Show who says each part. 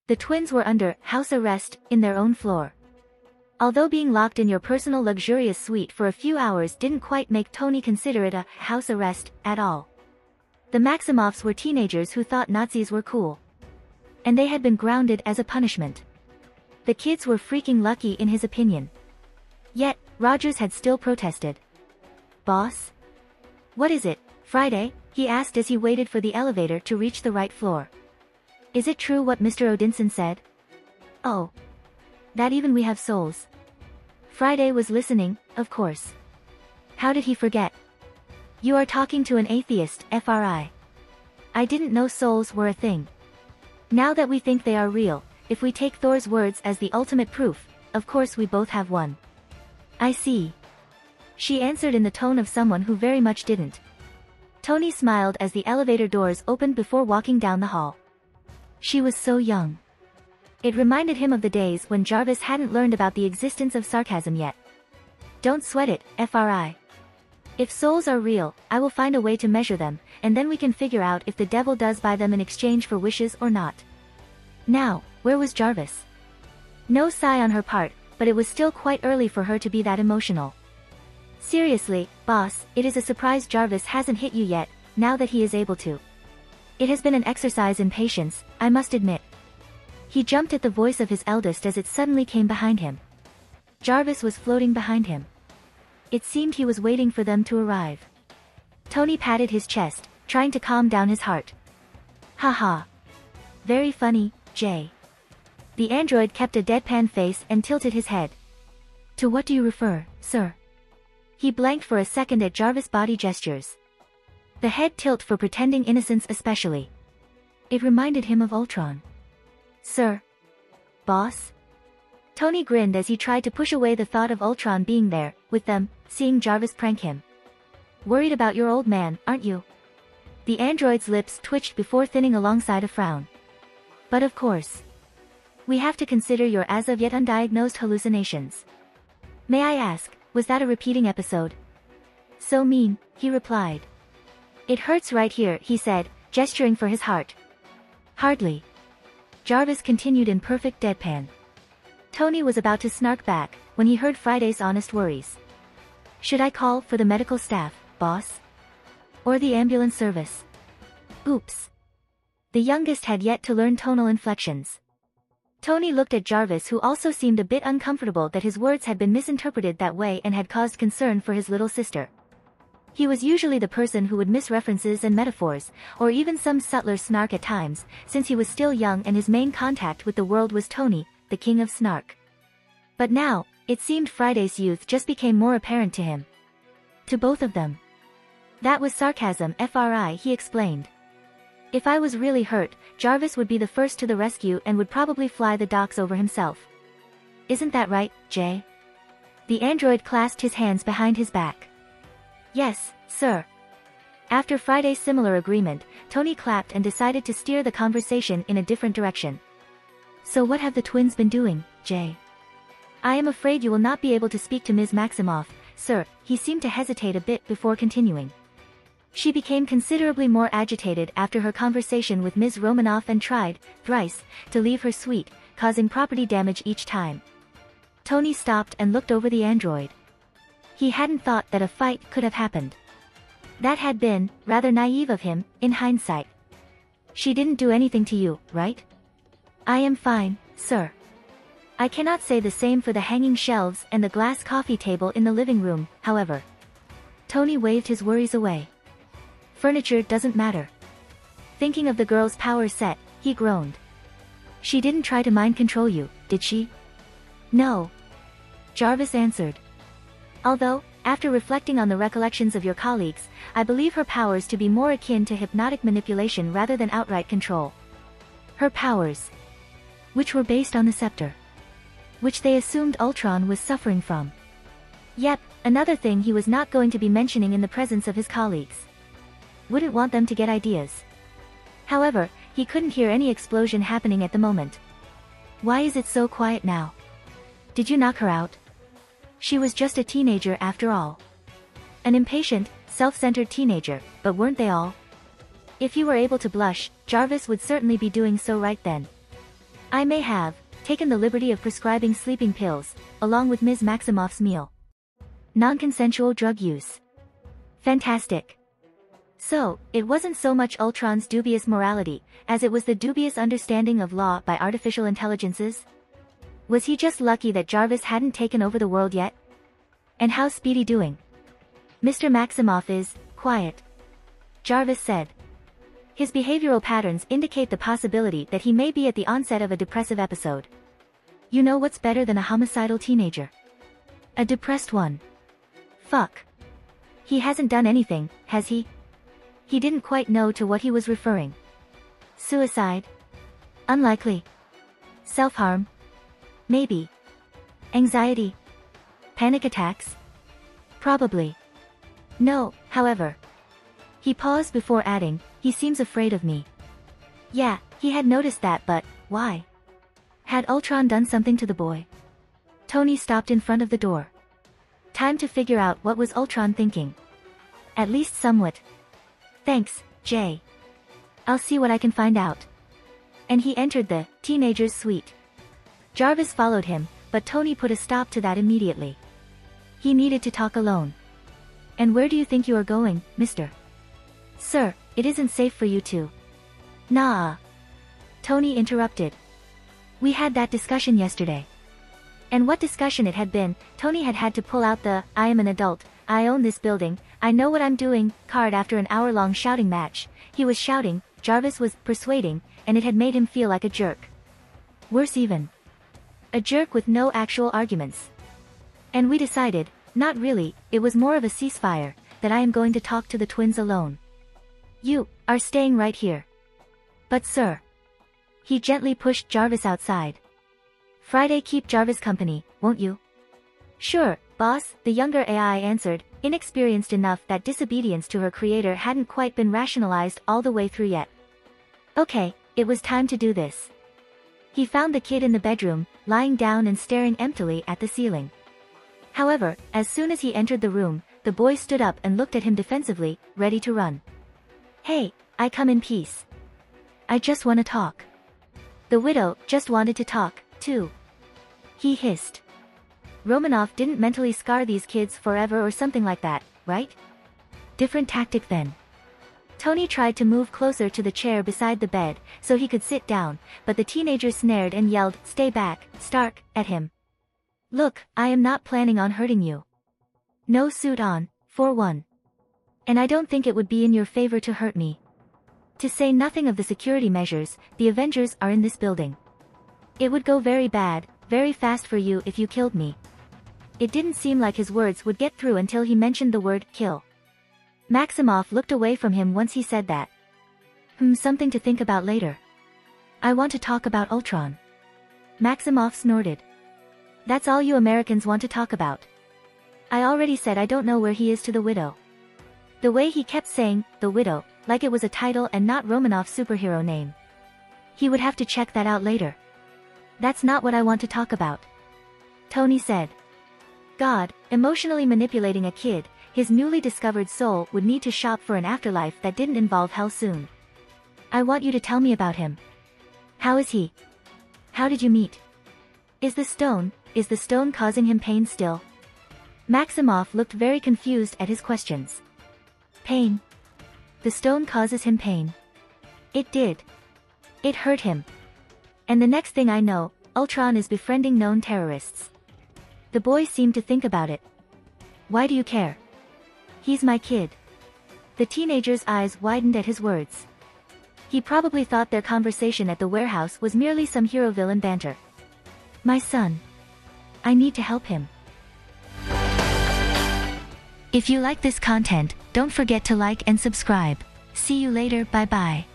Speaker 1: The twins were under house arrest in their own floor. Although being locked in your personal luxurious suite for a few hours didn't quite make Tony consider it a house arrest at all. The Maximovs were teenagers who thought Nazis were cool. And they had been grounded as a punishment. The kids were freaking lucky in his opinion. Yet, Rogers had still protested. "Boss? What is it, Friday?" he asked as he waited for the elevator to reach the right floor. "Is it true what Mr. Odinson said? Oh. That even we have souls?" Friday was listening, of course. How did he forget? "You are talking to an atheist, FRI. I didn't know souls were a thing. Now that we think they are real, if we take Thor's words as the ultimate proof, of course we both have one." "I see." She answered in the tone of someone who very much didn't. Tony smiled as the elevator doors opened before walking down the hall. She was so young. It reminded him of the days when Jarvis hadn't learned about the existence of sarcasm yet. "Don't sweat it, FRI. If souls are real, I will find a way to measure them, and then we can figure out if the devil does buy them in exchange for wishes or not." Now, where was Jarvis? No sigh on her part, but it was still quite early for her to be that emotional. "Seriously, boss, it is a surprise Jarvis hasn't hit you yet, now that he is able to. It has been an exercise in patience, I must admit." He jumped at the voice of his eldest as it suddenly came behind him. Jarvis was floating behind him. It seemed he was waiting for them to arrive. Tony patted his chest, trying to calm down his heart. "Haha. Very funny, Jay." The android kept a deadpan face and tilted his head. "To what do you refer, sir?" He blanked for a second at Jarvis' body gestures. The head tilt for pretending innocence especially. It reminded him of Ultron. "Sir? Boss?" Tony grinned as he tried to push away the thought of Ultron being there, with them, seeing Jarvis prank him. "Worried about your old man, aren't you?" The android's lips twitched before thinning alongside a frown. "But of course. We have to consider your as of yet undiagnosed hallucinations. May I ask, was that a repeating episode?" "So mean," he replied. "It hurts right here," he said, gesturing for his heart. "Hardly." Jarvis continued in perfect deadpan. Tony was about to snark back, when he heard Friday's honest worries. "Should I call for the medical staff, boss? Or the ambulance service?" Oops. The youngest had yet to learn tonal inflections. Tony looked at Jarvis, who also seemed a bit uncomfortable that his words had been misinterpreted that way and had caused concern for his little sister. He was usually the person who would miss references and metaphors, or even some subtler snark at times, since he was still young and his main contact with the world was Tony, the king of snark. But now, it seemed Friday's youth just became more apparent to him. To both of them. "That was sarcasm, FRI," he explained. "If I was really hurt, Jarvis would be the first to the rescue and would probably fly the docks over himself. Isn't that right, Jay?" The android clasped his hands behind his back. "Yes, sir." After Friday's similar agreement, Tony clapped and decided to steer the conversation in a different direction. "So what have the twins been doing, Jay?" "I am afraid you will not be able to speak to Ms. Maximoff, sir." He seemed to hesitate a bit before continuing. She became considerably more agitated after her conversation with Ms. Romanoff and tried, thrice, to leave her suite, causing property damage each time. Tony stopped and looked over the android. He hadn't thought that a fight could have happened. That had been, rather naive of him, in hindsight. "She didn't do anything to you, right?" "I am fine, sir. I cannot say the same for the hanging shelves and the glass coffee table in the living room, however." Tony waved his worries away. "Furniture doesn't matter." Thinking of the girl's power set, he groaned. "She didn't try to mind control you, did she?" "No." Jarvis answered. "Although, after reflecting on the recollections of your colleagues, I believe her powers to be more akin to hypnotic manipulation rather than outright control." Her powers. Which were based on the scepter. Which they assumed Ultron was suffering from. Yep, another thing he was not going to be mentioning in the presence of his colleagues. Wouldn't want them to get ideas. However, he couldn't hear any explosion happening at the moment. "Why is it so quiet now? Did you knock her out?" She was just a teenager after all. An impatient, self-centered teenager, but weren't they all? If he were able to blush, Jarvis would certainly be doing so right then. I may have taken the liberty of prescribing sleeping pills, along with Ms. Maximoff's meal. Non-consensual drug use. Fantastic. So, it wasn't so much Ultron's dubious morality, as it was the dubious understanding of law by artificial intelligences? Was he just lucky that Jarvis hadn't taken over the world yet? And how's Speedy doing? Mr. Maximoff is quiet, Jarvis said. His behavioral patterns indicate the possibility that he may be at the onset of a depressive episode. You know what's better than a homicidal teenager? A depressed one. Fuck. He hasn't done anything, has he? He didn't quite know to what he was referring. Suicide? Unlikely. Self-harm? Maybe. Anxiety? Panic attacks? Probably. No, however. He paused before adding, he seems afraid of me. Yeah, he had noticed that, but why? Had Ultron done something to the boy? Tony stopped in front of the door. Time to figure out what was Ultron thinking. At least somewhat. Thanks, Jay. I'll see what I can find out. And he entered the teenager's suite. Jarvis followed him, but Tony put a stop to that immediately. He needed to talk alone. And where do you think you are going, mister? Sir, it isn't safe for you to. Nah. Tony interrupted. We had that discussion yesterday. And what discussion it had been. Tony had had to pull out the, I am an adult, I own this building, I know what I'm doing, card after an hour-long shouting match. He was shouting, Jarvis was persuading, and it had made him feel like a jerk. Worse even. A jerk with no actual arguments. And we decided, not really, it was more of a ceasefire, that I am going to talk to the twins alone. You are staying right here. But sir. He gently pushed Jarvis outside. Friday keep Jarvis company, won't you? Sure, boss, the younger AI answered, inexperienced enough that disobedience to her creator hadn't quite been rationalized all the way through yet. Okay, it was time to do this. He found the kid in the bedroom, lying down and staring emptily at the ceiling. However, as soon as he entered the room, the boy stood up and looked at him defensively, ready to run. Hey, I come in peace. I just wanna talk. The widow just wanted to talk, too. He hissed. Romanoff didn't mentally scar these kids forever or something like that, right? Different tactic then. Tony tried to move closer to the chair beside the bed, so he could sit down, but the teenager snared and yelled, "Stay back, Stark," at him. Look, I am not planning on hurting you. No suit on, for one. And I don't think it would be in your favor to hurt me. To say nothing of the security measures, the Avengers are in this building. It would go very bad, very fast for you if you killed me. It didn't seem like his words would get through until he mentioned the word, kill. Maximoff looked away from him once he said that. Something to think about later. I want to talk about Ultron. Maximoff snorted. That's all you Americans want to talk about. I already said I don't know where he is to the widow. The way he kept saying, the widow, like it was a title and not Romanoff's superhero name. He would have to check that out later. That's not what I want to talk about. Tony said. God, emotionally manipulating a kid, his newly discovered soul would need to shop for an afterlife that didn't involve hell soon. I want you to tell me about him. How is he? How did you meet? Is the stone causing him pain still? Maximoff looked very confused at his questions. Pain? The stone causes him pain. It did. It hurt him. And the next thing I know, Ultron is befriending known terrorists. The boy seemed to think about it. Why do you care? He's my kid. The teenager's eyes widened at his words. He probably thought their conversation at the warehouse was merely some hero-villain banter. My son. I need to help him. If you like this content, don't forget to like and subscribe. See you later, bye-bye.